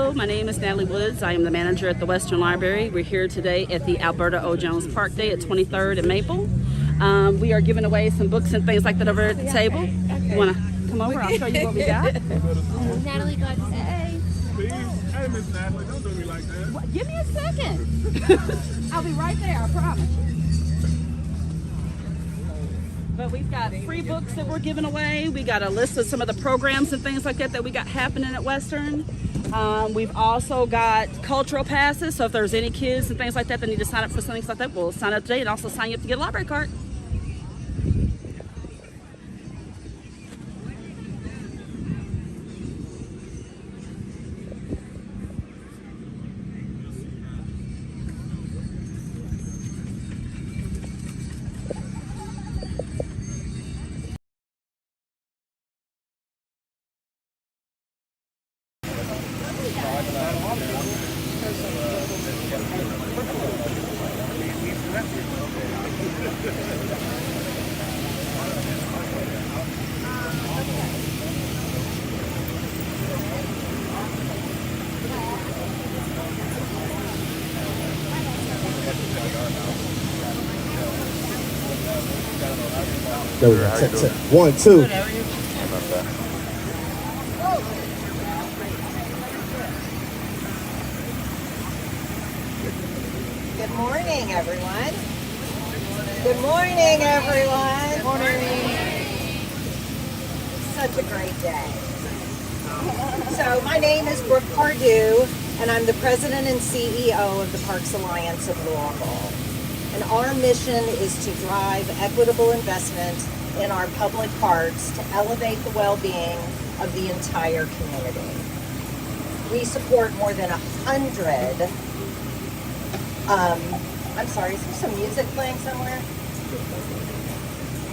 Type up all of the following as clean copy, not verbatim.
Hello, my name is Natalie Woods. I am the manager at the Western Library. We're here today at the Alberta O. Jones Park Day at 23rd and Maple. We are giving away some books and things like that over at the table. You want to come over? I'll show you what we got. Natalie, go ahead. Hey. Hey, Miss Natalie, don't do me like that. What? Give me a second. I'll be right there, I promise. But we've got free books that we're giving away. We got a list of some of the programs and things like that we got happening at Western. We've also got cultural passes. So if there's any kids and things like that need to sign up for things like that, we'll sign up today and also sign you up to get a library card. There we go. Set. 1, 2. Good morning, everyone. Good morning, everyone. Good morning. Such a great day. So my name is Brooke Pardue, and I'm the president and CEO of the Parks Alliance of Louisville. And our mission is to drive equitable investment in our public parks to elevate the well-being of the entire community. We support more than 100 I'm sorry, is there some music playing somewhere?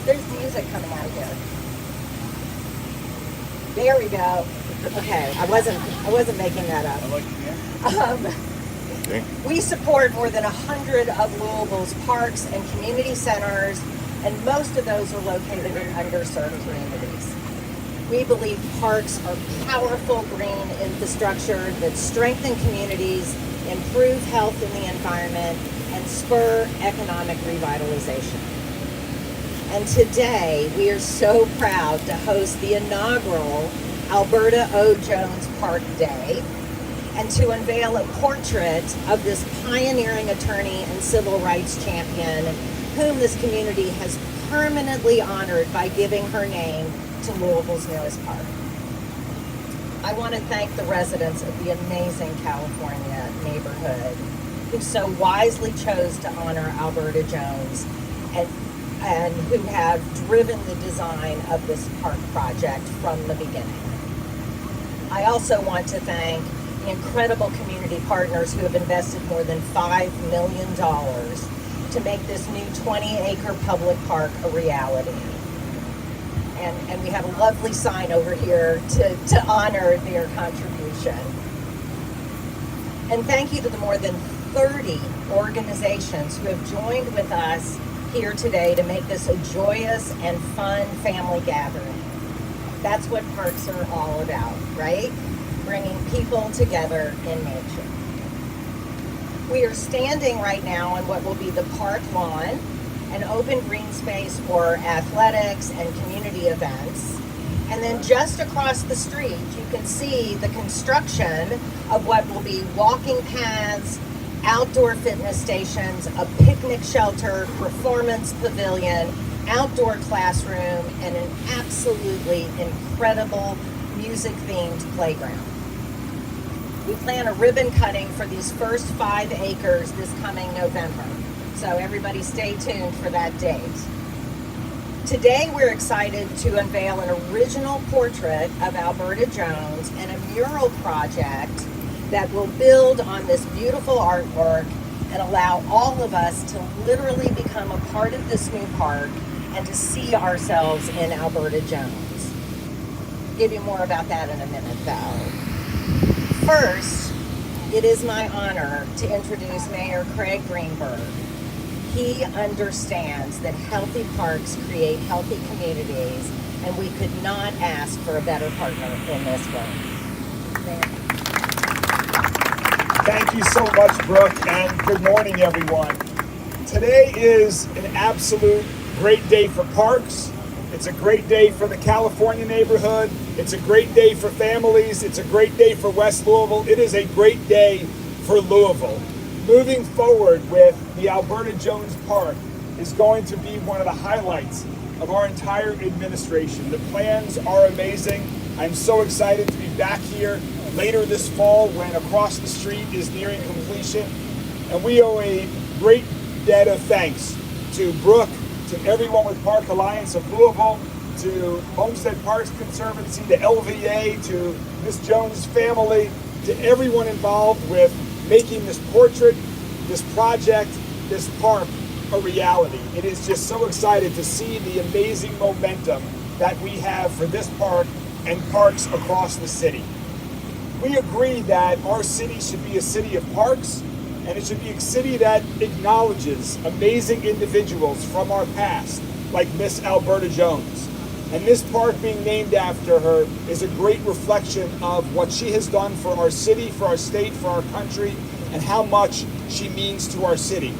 There's music coming out of here. There we go. Okay, I wasn't making that up. We support more than 100 of Louisville's parks and community centers, and most of those are located in underserved communities. We believe parks are powerful green infrastructure that strengthen communities, improve health in the environment, and spur economic revitalization. And today, we are so proud to host the inaugural Alberta O. Jones Park Day and to unveil a portrait of this pioneering attorney and civil rights champion whom this community has permanently honored by giving her name to Louisville's newest park. I want to thank the residents of the amazing California neighborhood who so wisely chose to honor Alberta Jones and who have driven the design of this park project from the beginning. I also want to thank the incredible community partners who have invested more than $5 million to make this new 20-acre public park a reality. And we have a lovely sign over here to honor their contribution. And thank you to the more than 30 organizations who have joined with us here today to make this a joyous and fun family gathering. That's what parks are all about, right? Bringing people together in nature. We are standing right now on what will be the park lawn, an open green space for athletics and community events. And then just across the street, you can see the construction of what will be walking paths, outdoor fitness stations, a picnic shelter, performance pavilion, outdoor classroom, and an absolutely incredible music-themed playground. We plan a ribbon cutting for these first 5 acres this coming November. So everybody stay tuned for that date. Today we're excited to unveil an original portrait of Alberta Jones and a mural project that will build on this beautiful artwork and allow all of us to literally become a part of this new park and to see ourselves in Alberta Jones. I'll give you more about that in a minute though. First, it is my honor to introduce Mayor Craig Greenberg. He understands that healthy parks create healthy communities, and we could not ask for a better partner in this work. Mayor. you so much, Brooke, and good morning, everyone. Today is an absolute great day for parks. It's a great day for the California neighborhood. It's a great day for families. It's a great day for West Louisville. It is a great day for Louisville. Moving forward with the Alberta Jones Park is going to be one of the highlights of our entire administration. The plans are amazing. I'm so excited to be back here later this fall when Across the Street is nearing completion. And we owe a great debt of thanks to Brooke, to everyone with Park Alliance of Louisville, to Homestead Parks Conservancy, to LVA, to Miss Jones' family, to everyone involved with making this portrait, this project, this park a reality. It is just so excited to see the amazing momentum that we have for this park and parks across the city. We agree that our city should be a city of parks, and it should be a city that acknowledges amazing individuals from our past, like Miss Alberta Jones. And this park being named after her is a great reflection of what she has done for our city, for our state, for our country, and how much she means to our city.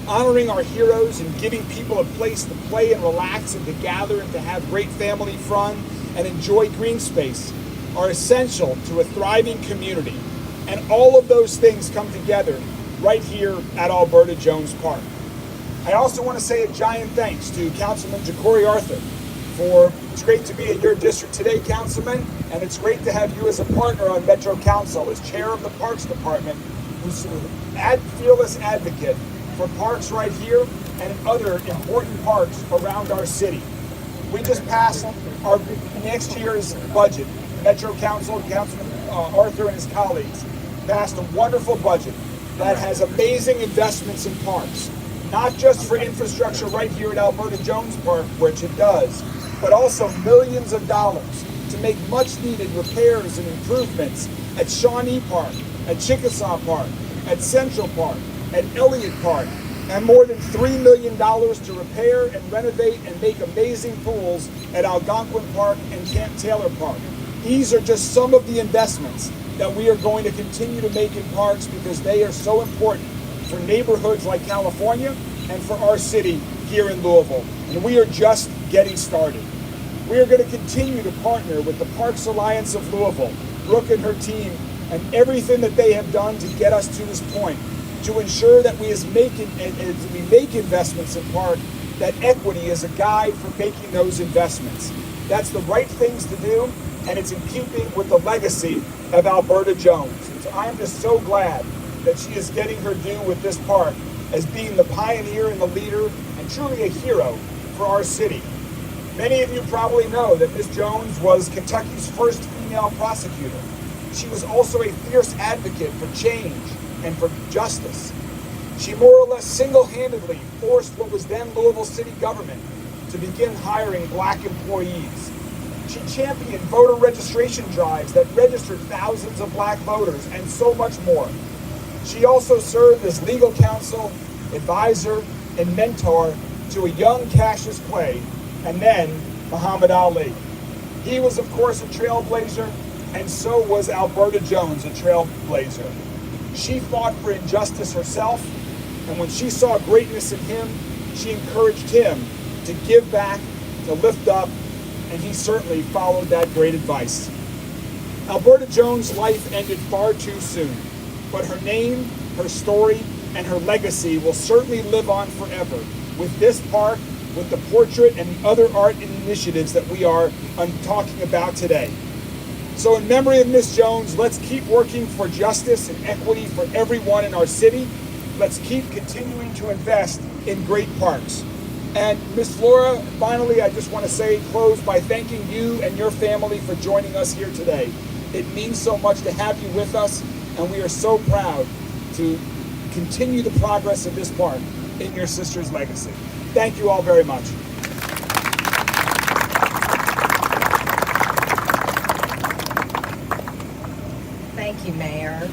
Honoring our heroes and giving people a place to play and relax and to gather and to have great family fun and enjoy green space are essential to a thriving community. And all of those things come together right here at Alberta Jones Park. I also want to say a giant thanks to Councilman Ja'Cory Arthur it's great to be in your district today, Councilman, and it's great to have you as a partner on Metro Council as chair of the Parks Department, who's a fearless advocate for parks right here and other important parks around our city. We just passed our next year's budget. Metro Council, Councilman Arthur and his colleagues passed a wonderful budget that has amazing investments in parks, not just for infrastructure right here at Alberta Jones Park, which it does, but also millions of dollars to make much needed repairs and improvements at Shawnee Park, at Chickasaw Park, at Central Park, at Elliott Park, and more than $3 million to repair and renovate and make amazing pools at Algonquin Park and Camp Taylor Park. These are just some of the investments that we are going to continue to make in parks because they are so important for neighborhoods like California and for our city here in Louisville. And we are just getting started. We are going to continue to partner with the Parks Alliance of Louisville, Brooke and her team, and everything that they have done to get us to this point, to ensure that as we make investments in park, that equity is a guide for making those investments. That's the right things to do, and it's in keeping with the legacy of Alberta Jones. And so I'm just so glad that she is getting her due with this park as being the pioneer and the leader and truly a hero for our city. Many of you probably know that Ms. Jones was Kentucky's first female prosecutor. She was also a fierce advocate for change and for justice. She more or less single-handedly forced what was then Louisville city government to begin hiring black employees. She championed voter registration drives that registered thousands of black voters and so much more. She also served as legal counsel, advisor, and mentor to a young Cassius Clay and then Muhammad Ali. He was, of course, a trailblazer, and so was Alberta Jones, a trailblazer. She fought for injustice herself, and when she saw greatness in him, she encouraged him to give back, to lift up, and he certainly followed that great advice. Alberta Jones' life ended far too soon, but her name, her story, and her legacy will certainly live on forever with this park, with the portrait, and the other art initiatives that we are talking about today. So in memory of Miss Jones, let's keep working for justice and equity for everyone in our city. Let's keep continuing to invest in great parks. And Miss Laura, finally, I just want to close by thanking you and your family for joining us here today. It means so much to have you with us, and we are so proud to continue the progress of this park in your sister's legacy. Thank you all very much. Thank you, Mayor.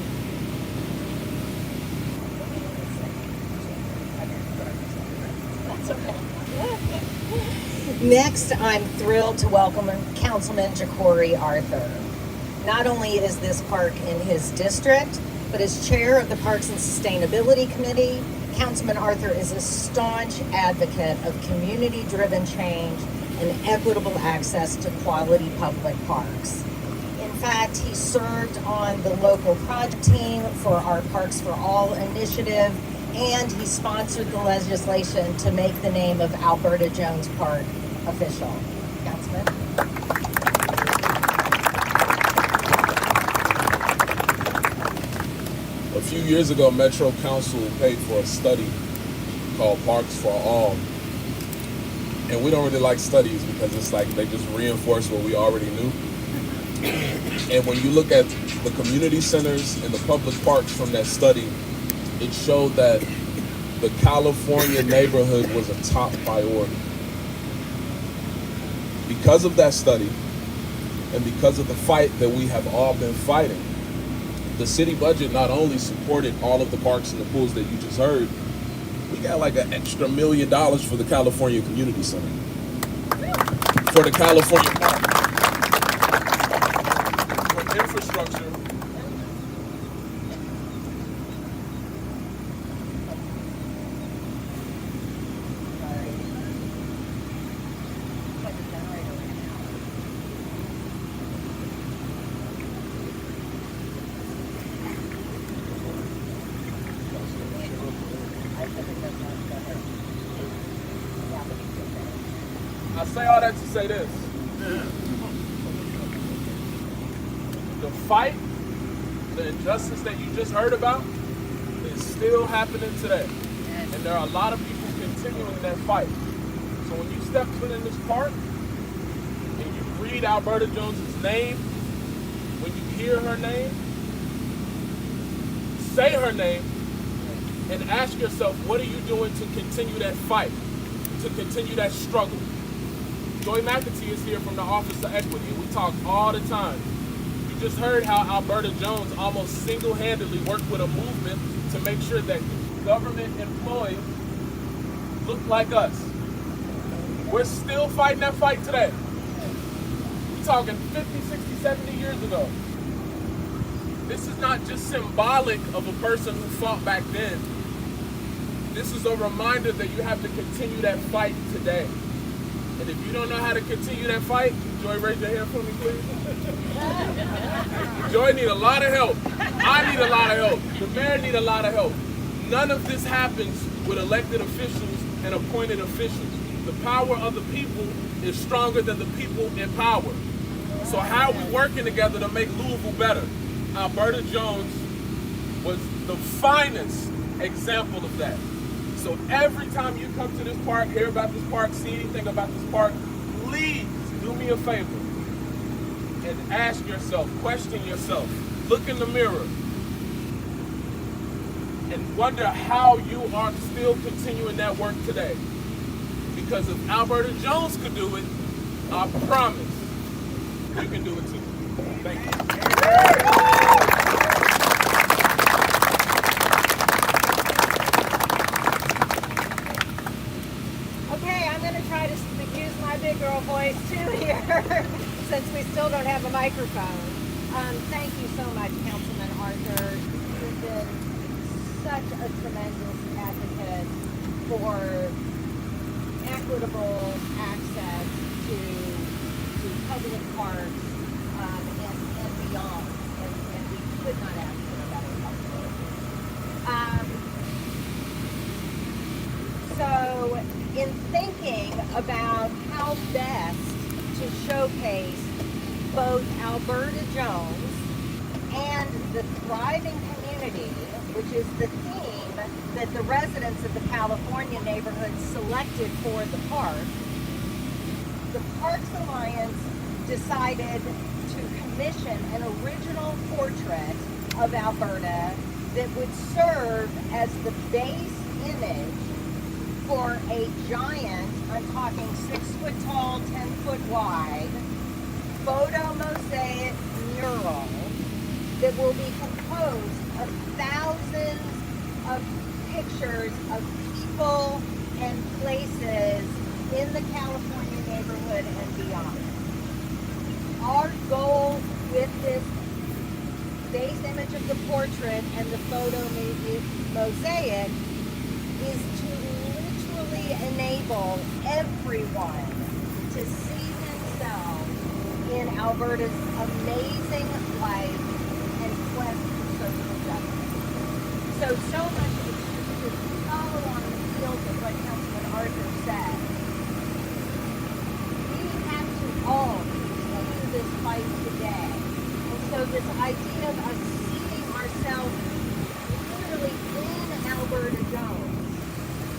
Next, I'm thrilled to welcome Councilman Ja'Cory Arthur. Not only is this park in his district, but as chair of the Parks and Sustainability Committee, Councilman Arthur is a staunch advocate of community-driven change and equitable access to quality public parks. In fact, he served on the local project team for our Parks for All initiative, and he sponsored the legislation to make the name of Alberta Jones Park official. Councilman? A few years ago, Metro Council paid for a study called Parks for All. And we don't really like studies because it's like they just reinforce what we already knew. And when you look at the community centers and the public parks from that study, it showed that the California neighborhood was a top priority. Because of that study and because of the fight that we have all been fighting, the city budget not only supported all of the parks and the pools that you just heard, we got like an extra $1 million for the California Community Center. For the California Park. For infrastructure. I say all that to say this. The fight, the injustice that you just heard about is still happening today. And there are a lot of people continuing that fight. So when you step foot in this park and you read Alberta Jones's name, when you hear her name, say her name, and ask yourself, what are you doing to continue that fight, to continue that struggle? Joy McAtee is here from the Office of Equity, and we talk all the time. You just heard how Alberta Jones almost single-handedly worked with a movement to make sure that government employees look like us. We're still fighting that fight today. We're talking 50, 60, 70 years ago. This is not just symbolic of a person who fought back then. This is a reminder that you have to continue that fight today. And if you don't know how to continue that fight, Joy, raise your hand for me, please. Joy need a lot of help. I need a lot of help. The mayor need a lot of help. None of this happens with elected officials and appointed officials. The power of the people is stronger than the people in power. So how are we working together to make Louisville better? Alberta Jones was the finest example of that. So every time you come to this park, hear about this park, see anything about this park, please do me a favor and ask yourself, question yourself, look in the mirror, and wonder how you are still continuing that work today. Because if Alberta Jones could do it, I promise you can do it too. Thank you. Big girl voice too here since we still don't have a microphone. Thank you so much, Councilman Arthur. You've been such a tremendous advocate for equitable access to public parks and beyond. And we could not ask for a better help. So in thinking about how best to showcase both Alberta Jones and the thriving community, which is the theme that the residents of the California neighborhood selected for the park, the Parks Alliance decided to commission an original portrait of Alberta that would serve as the base image for a giant, I'm talking 6 foot tall, 10 foot wide, photo mosaic mural that will be composed of thousands of pictures of people and places in the California neighborhood and beyond. Our goal with this base image of the portrait and the photo mosaic is to literally enable everyone to see themselves in Alberta's amazing life and quest for social justice. So much of it is to follow on the heels of what Councilman Arthur said. We have to all continue this fight today. And so this idea of us seeing ourselves literally in Alberta Jones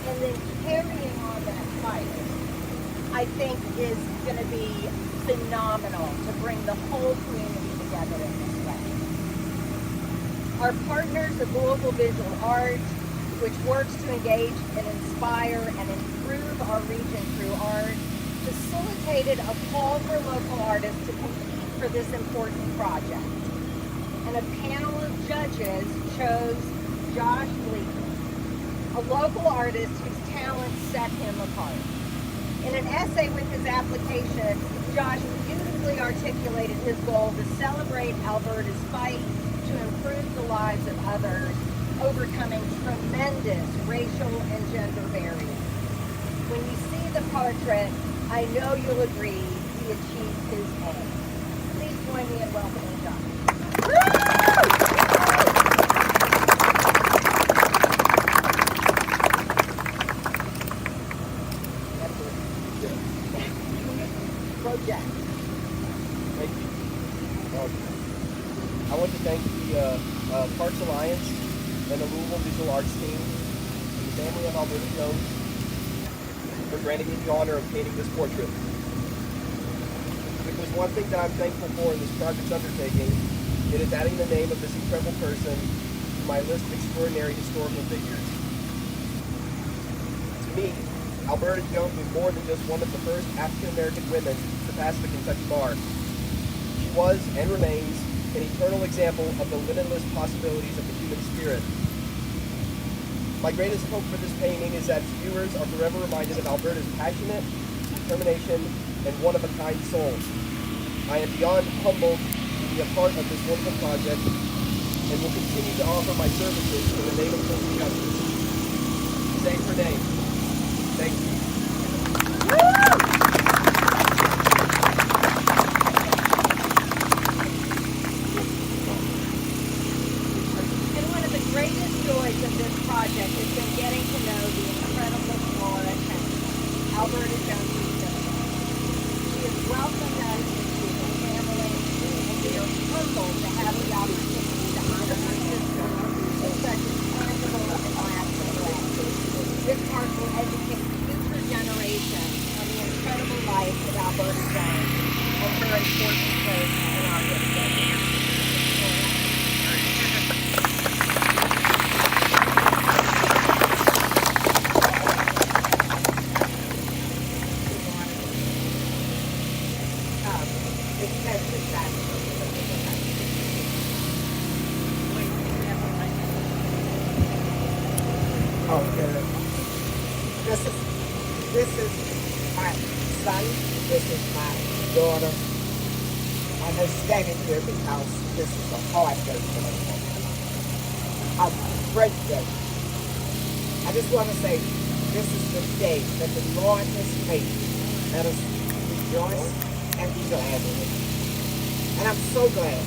and then carrying on that fight, I think is going to be phenomenal to bring the whole community together in this way. Our partners at Louisville Visual Art, which works to engage and inspire and improve our region through art, facilitated a call for local artists to compete for this important project. And a panel of judges chose Josh Bleaker, a local artist whose talent set him apart. In an essay with his application, Josh beautifully articulated his goal to celebrate Alberta's fight to improve the lives of others, overcoming tremendous racial and gender barriers. When you see the portrait, I know you'll agree he achieved his aim. Please join me in welcoming Josh. Project. Thank you. I want to thank the Parks Alliance and the Louisville Visual Arts team and the family of Alberta Jones for granting me the honor of painting this portrait. If there's one thing that I'm thankful for in this project's undertaking, it is adding the name of this incredible person to my list of extraordinary historical figures. To me, Alberta Jones was more than just one of the first African-American women to pass the Kentucky bar. She was, and remains, an eternal example of the limitless possibilities of the human spirit. My greatest hope for this painting is that viewers are forever reminded of Alberta's passionate determination and one-of-a-kind soul. I am beyond humbled to be a part of this wonderful project and will continue to offer my services in the name of social justice. Save her name. Thank you. And one of the greatest joys of this project has been getting to know the incredible Flora Kennedy, Alberta Jones. She has welcomed us into the family, and we are humbled to have the opportunity to honor her sister in such a tangible and lasting way. This park will educate future generations on the incredible life of Alberta Jones and her important place in our history. This is my son, this is my daughter. I'm just standing here because this is a hard day for me. A great day. I just want to say this is the day that the Lord has made. Let us rejoice and be glad in it. And I'm so glad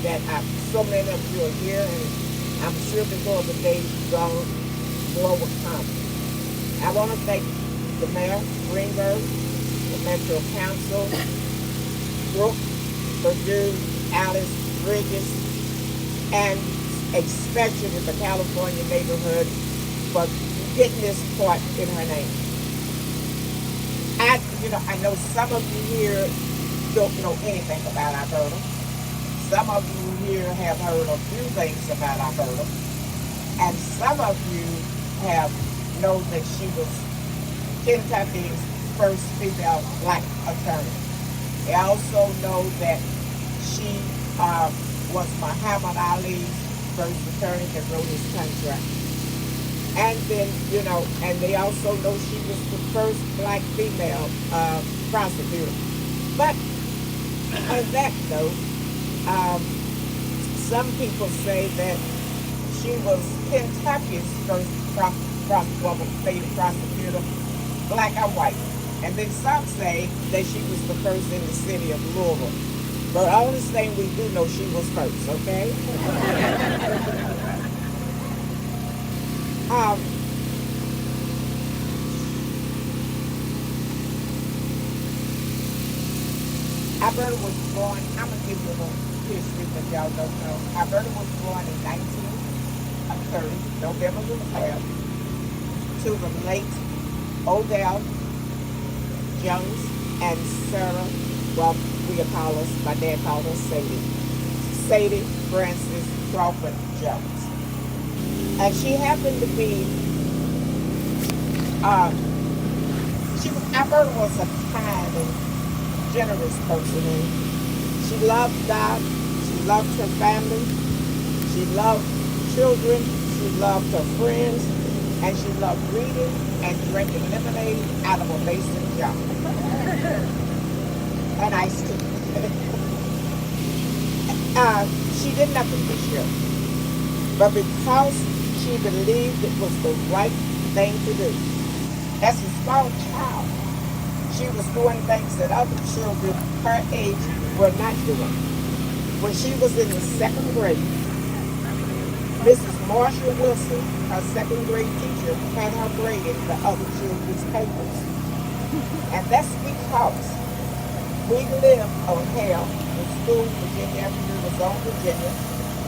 that so many of you are here, and I'm sure before the day is gone, more will come. I want to thank the Mayor, Greenberg, the Metro Council, Brooke, Purdue, Alice, Bridges, and especially the California neighborhood for getting this part in her name. I know some of you here don't know anything about Alberta. Some of you here have heard a few things about Alberta. And some of you have known that she was Kentucky's first female black attorney. They also know that she was Muhammad Ali's first attorney that wrote his contract. And then, and they also know she was the first black female prosecutor. But on that note, some people say that she was Kentucky's first woman state prosecutor, black or white. And then some say that she was the first in the city of Louisville. But the only thing we do know, she was first, okay? Alberta was born, I'm going to give you a little history that y'all don't know. Alberta was born in 1930, November the 12th, to the late Odell Jones and Sarah, well, my dad called her Sadie Frances Crawford Jones. And she happened to be, Alberta was a kind and generous person, and she loved God, she loved her family, she loved children, she loved her friends, and she loved reading and drinking lemonade out of a mason jar. And iced tea. She did nothing for sure, but because she believed it was the right thing to do. As a small child, she was doing things that other children her age were not doing. When she was in the second grade, Mrs. Marshall Wilson, her second grade teacher, had her grading the other children's papers. And that's because we lived on Hale, in school, Virginia Avenue was on Virginia,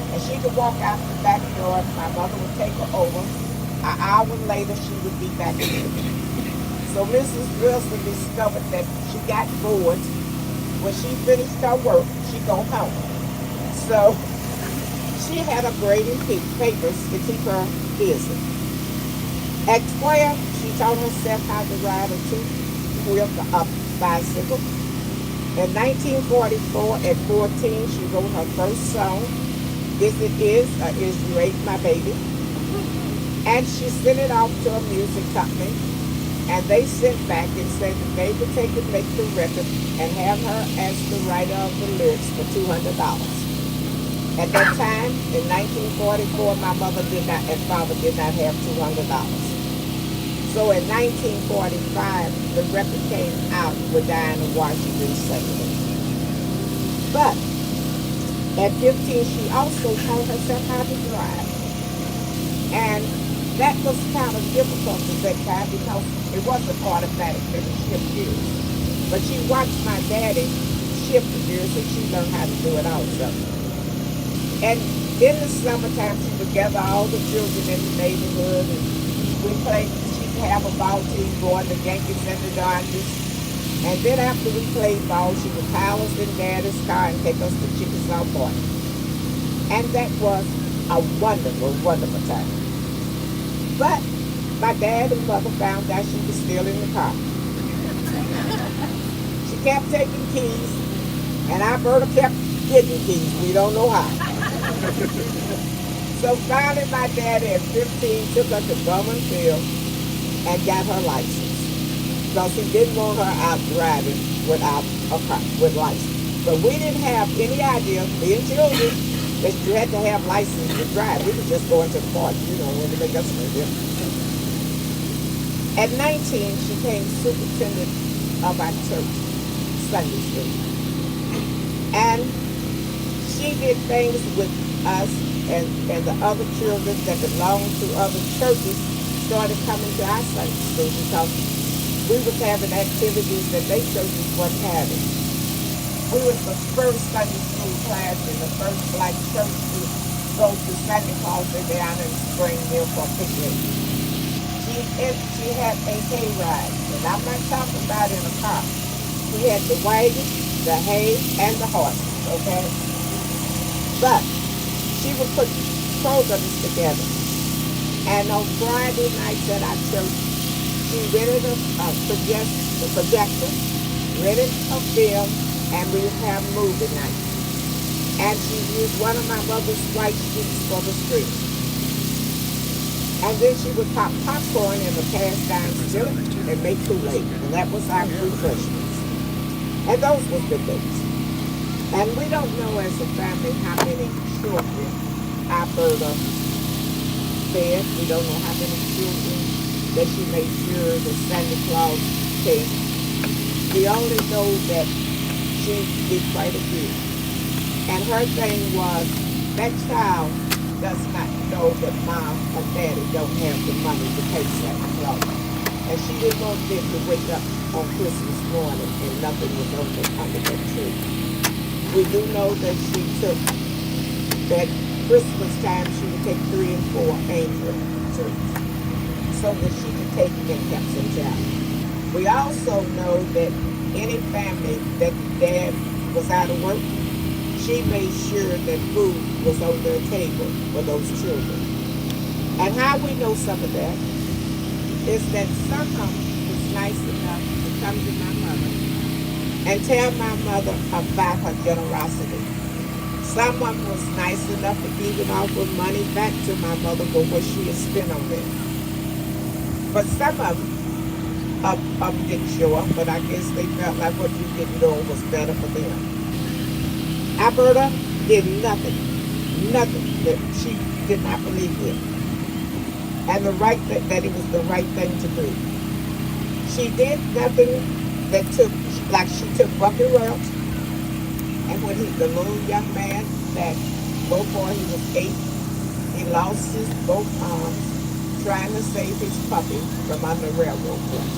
and she could walk out the backyard, my mother would take her over. An hour later, she would be back in. So Mrs. Wilson discovered that she got bored. When she finished her work, she'd go home. So she had her grading papers to keep her busy. At 12, she taught herself how to ride a two-wheel bicycle. In 1944, at 14, she wrote her first song, This It Is You Ate My Baby. And she sent it off to a music company, and they sent back and said that they would take and make the record and have her as the writer of the lyrics for $200. At that time, in 1944, my mother did not and father did not have $200. So in 1945, the record came out with Diana Washington singing it. But at 15, she also taught herself how to drive. And that was kind of difficult at that time because it wasn't automatic, they would shift gears. But she watched my daddy shift the gears and she learned how to do it also. And in the summertime, she would gather all the children in the neighborhood and we played. Have a ball team going, the Yankees and the Dodgers. And then after we played ball, she would pile us in Daddy's car and take us to Chickasaw Park. And that was a wonderful, wonderful time. But my dad and mother found out she was still in the car. She kept taking keys, and Alberta kept getting keys. We don't know how. So finally, my daddy at 15 took her to Bowmanville and got her license because he didn't want her out driving without a car, with license. But we didn't have any idea, being children, that you had to have license to drive. We were just going to the park, when they make us live. At 19, she became superintendent of our church, Sunday school. And she did things with us and the other children that belonged to other churches started coming to our Sunday school because we was having activities that they churches wasn't having. We was the first Sunday school class and the first black church to go to Santa Claus down in Springville for a picnic. She had a hay ride, and I'm not talking about in a car. We had the wagon, the hay, and the horses, okay? But she would put programs together. And on Friday nights at our church, she rented a projector, rented a film, and we would have movie nights. And she used one of my mother's white sheets for the screen. And then she would pop popcorn in a cast iron skillet and make Kool-Aid. And that was our refreshments. And those were good days. And we don't know as a family how many children Alberta fed. We don't know how many children that she made sure the Santa Claus came. We only know that she did quite a bit. And her thing was that child does not know that mom or daddy don't have the money to pay Santa Claus. And she didn't want them to wake up on Christmas morning and nothing was under that tree. We do know that she took that Christmas time she would take 3 and 4 angel trees so that she could take and help some child. We also know that any family that the dad was out of work, she made sure that food was on their table for those children. And how we know some of that is that some of them was nice enough to come to my mother and tell my mother about her generosity. Someone was nice enough to even offer money back to my mother for what she had spent on them. But some of them didn't show up, but I guess they felt like what you didn't know was better for them. Alberta did nothing that she did not believe in. And that it was the right thing to do. She did nothing that she took Bucky Welch, and when the little young man that before he was 8, he lost his both arms trying to save his puppy from under railroad track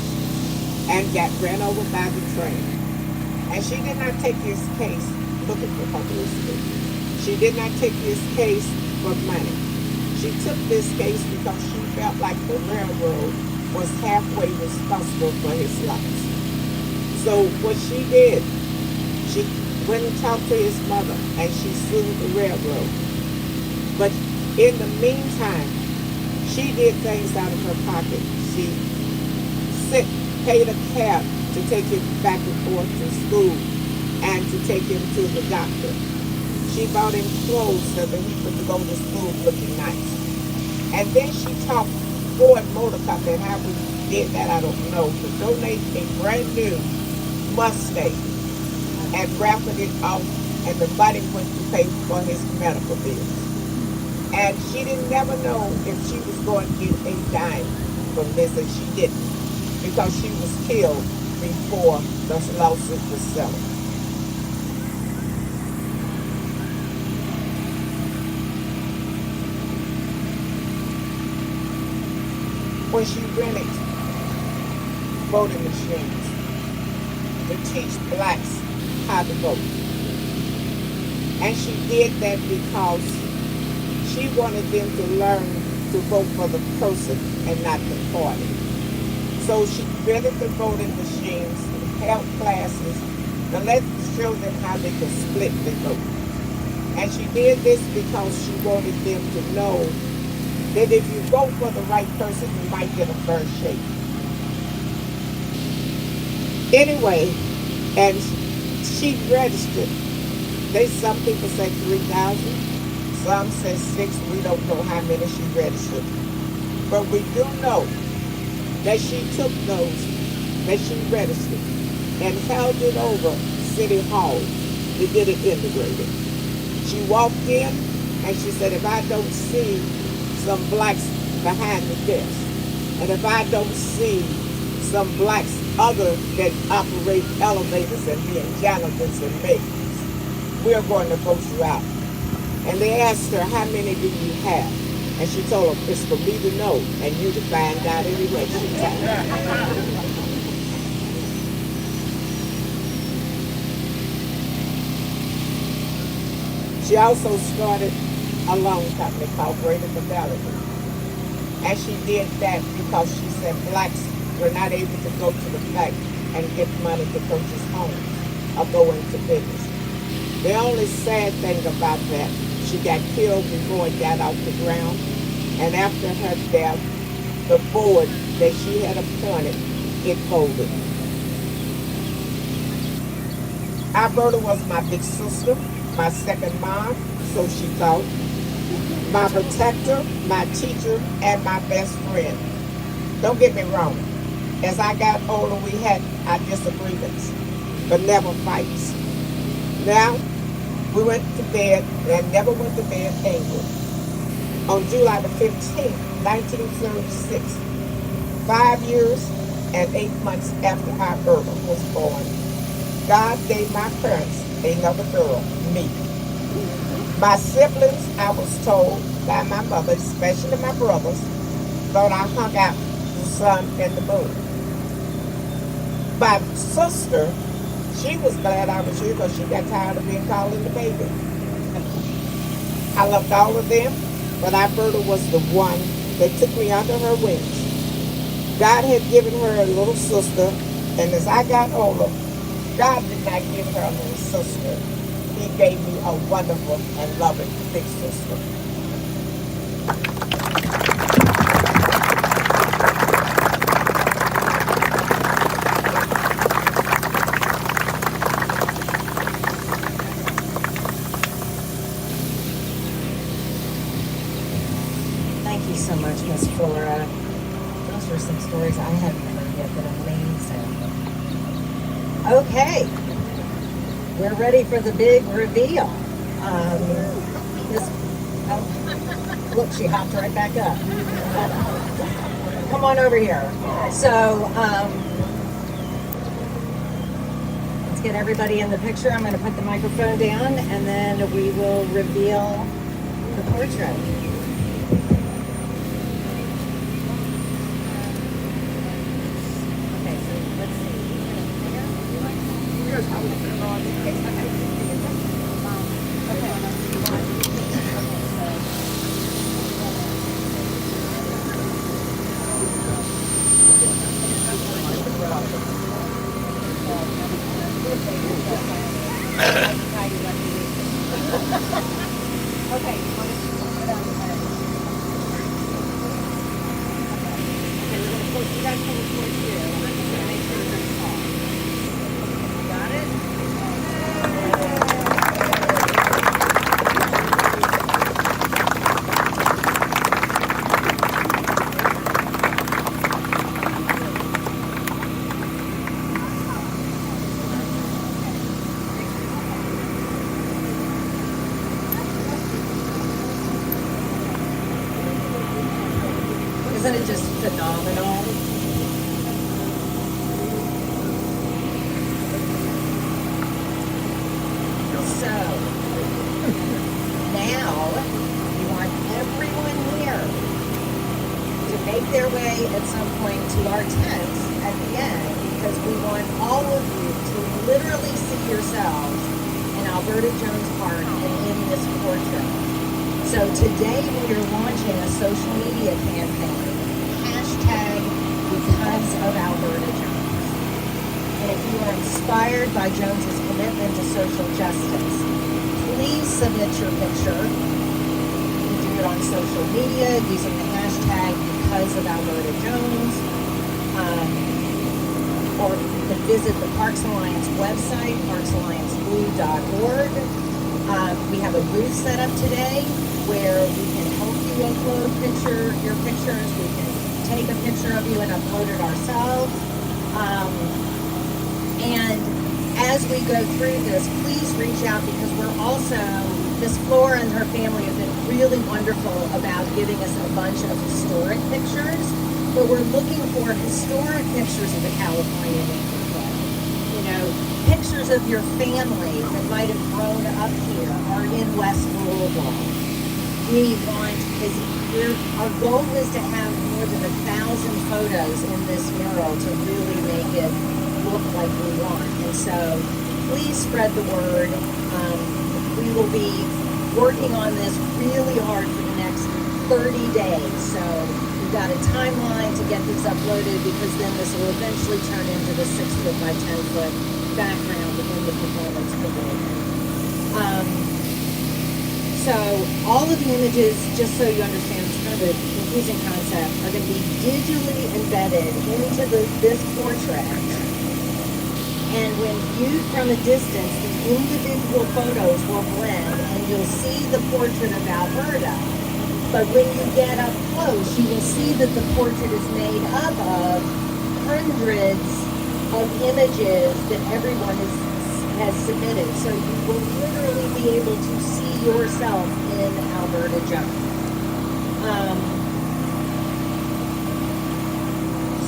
and got ran over by the train. And she did not take his case looking for publicity. She did not take his case for money. She took this case because she felt like the railroad was halfway responsible for his loss. So what she did, she went and talked to his mother and she sued the railroad. But in the meantime, she did things out of her pocket. She paid a cab to take him back and forth to school and to take him to the doctor. She bought him clothes so that he could go to school looking nice. And then she taught Ford Motor Company, and how we did that I don't know, to donate a brand new Mustang and raffled it off, and the money went to pay for his medical bills. And she didn't never know if she was going to get a dime from this, and she didn't, because she was killed before the lawsuit was settled. When she rented voting machines to teach blacks how to vote. And she did that because she wanted them to learn to vote for the person and not the party. So she rented the voting machines, held classes, to let show them how they could split the vote. And she did this because she wanted them to know that if you vote for the right person, you might get a fair shake. Anyway, and she registered. Some people say 3,000, some say 6. We don't know how many she registered. But we do know that she took those that she registered and held it over City Hall to get it integrated. She walked in and she said, if I don't see some blacks behind the desk, and if I don't see some blacks other that operate elevators and being janitors and maids, we're going to vote you out. And they asked her, how many do you have? And she told them, it's for me to know and you to find out anyway. She also started a loan company called Greater Fidelity. And she did that because she said blacks were not able to go to the bank and get money to purchase homes or go into business. The only sad thing about that, she got killed before it got off the ground. And after her death, the board that she had appointed, it folded. Alberta was my big sister, my second mom, so she thought, my protector, my teacher, and my best friend. Don't get me wrong. As I got older, we had our disagreements, but never fights. Now, We went to bed and never went to bed angry. On July the 15th, 1936, 5 years and 8 months after our Irma was born, God gave my parents another girl, me. My siblings, I was told by my mother, especially my brothers, thought I hung out the sun and the moon. My sister, she was glad I was here because she got tired of being called the baby. I loved all of them, but Alberta was the one that took me under her wings. God had given her a little sister, and as I got older, God did not give her a little sister. He gave me a wonderful and loving big sister. Thank you so much, Miss Fuller. Those are some stories I haven't heard yet that are amazing. Okay, we're ready for the big reveal. Look, she hopped right back up. Come on over here. So, let's get everybody in the picture. I'm going to put the microphone down, and then we will reveal the portrait. Isn't it just phenomenal? So, now we want everyone here to make their way at some point to our tents at the end, because we want all of you to literally see yourselves in Alberta Jones Park and in this portrait. So today we are launching a social media campaign, hashtag because of Alberta Jones. And if you are inspired by Jones's commitment to social justice, please submit your picture. You can do it on social media using the hashtag because of Alberta Jones. Or you can visit the Parks Alliance website, parksallianceblue.org. We have a booth set up today where we can help you upload your pictures. We can take a picture of you and upload it ourselves. And as we go through this, please reach out, because we're also, Miss Flora and her family have been really wonderful about giving us a bunch of historic pictures, but we're looking for historic pictures of the California neighborhood. You know, pictures of your family that might have grown up here or in West Louisville. Our goal is to have more than 1,000 photos in this mural to really make it look like we want. And so please spread the word. We will be working on this really hard for the next 30 days. So we've got a timeline to get these uploaded, because then this will eventually turn into the 6-foot by 10-foot background in the performance pavilion. So all of the images, just so you understand, it's kind of a confusing concept, are going to be digitally embedded into this portrait. And when viewed from a distance, the individual photos will blend, and you'll see the portrait of Alberta. But when you get up close, you will see that the portrait is made up of hundreds of images that everyone is has submitted. So you will literally be able to see yourself in Alberta Jones.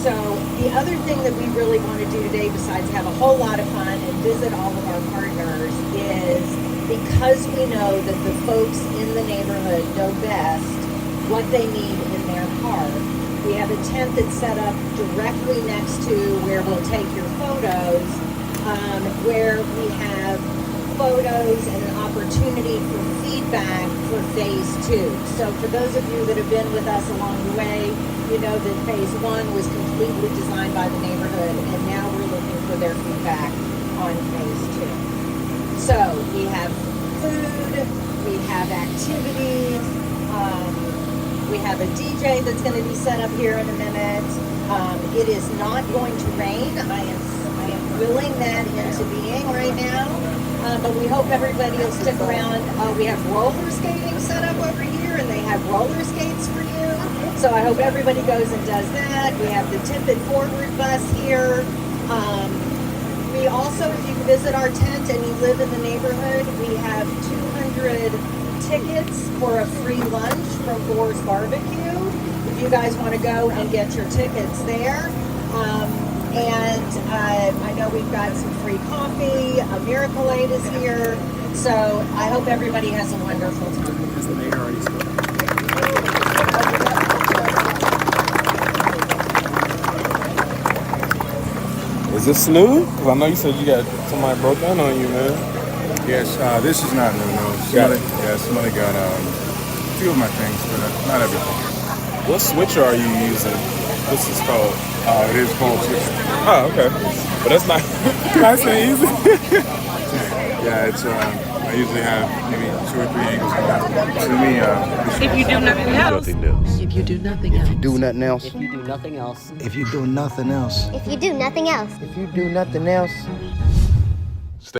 So the other thing that we really want to do today, besides have a whole lot of fun and visit all of our partners, is because we know that the folks in the neighborhood know best what they need in their park. We have a tent that's set up directly next to where we'll take your photos, where we have photos and an opportunity for feedback for phase 2. So for those of you that have been with us along the way, you know that phase 1 was completely designed by the neighborhood, and now we're looking for their feedback on phase 2. So we have food, we have activities, we have a DJ that's going to be set up here in a minute. It is not going to rain. I am willing that into being right now. But we hope everybody will stick around. We have roller skating set up over here, and they have roller skates for you. So I hope everybody goes and does that. We have the Tip It Forward bus here. We also, if you visit our tent and you live in the neighborhood, we have 200 tickets for a free lunch from Boar's Barbecue. If you guys want to go and get your tickets there. I know we've got some free coffee. A Miracle Aid is here. So I hope everybody has a wonderful time. Is the mayor already spoken? Is this new? Because I know you said you got somebody broke down on you, man. Yes, this is not new news. Somebody got a few of my things, but not everything. What switcher are you using? What's this called? It is called Switcher. Oh, okay. But that's not nice and easy. Yeah, it's I usually have maybe 2 or 3 angles going. To me, If you do nothing else. If you do nothing else. Do nothing else. If you do nothing else. If you do nothing else. If you do nothing else. If you do nothing else.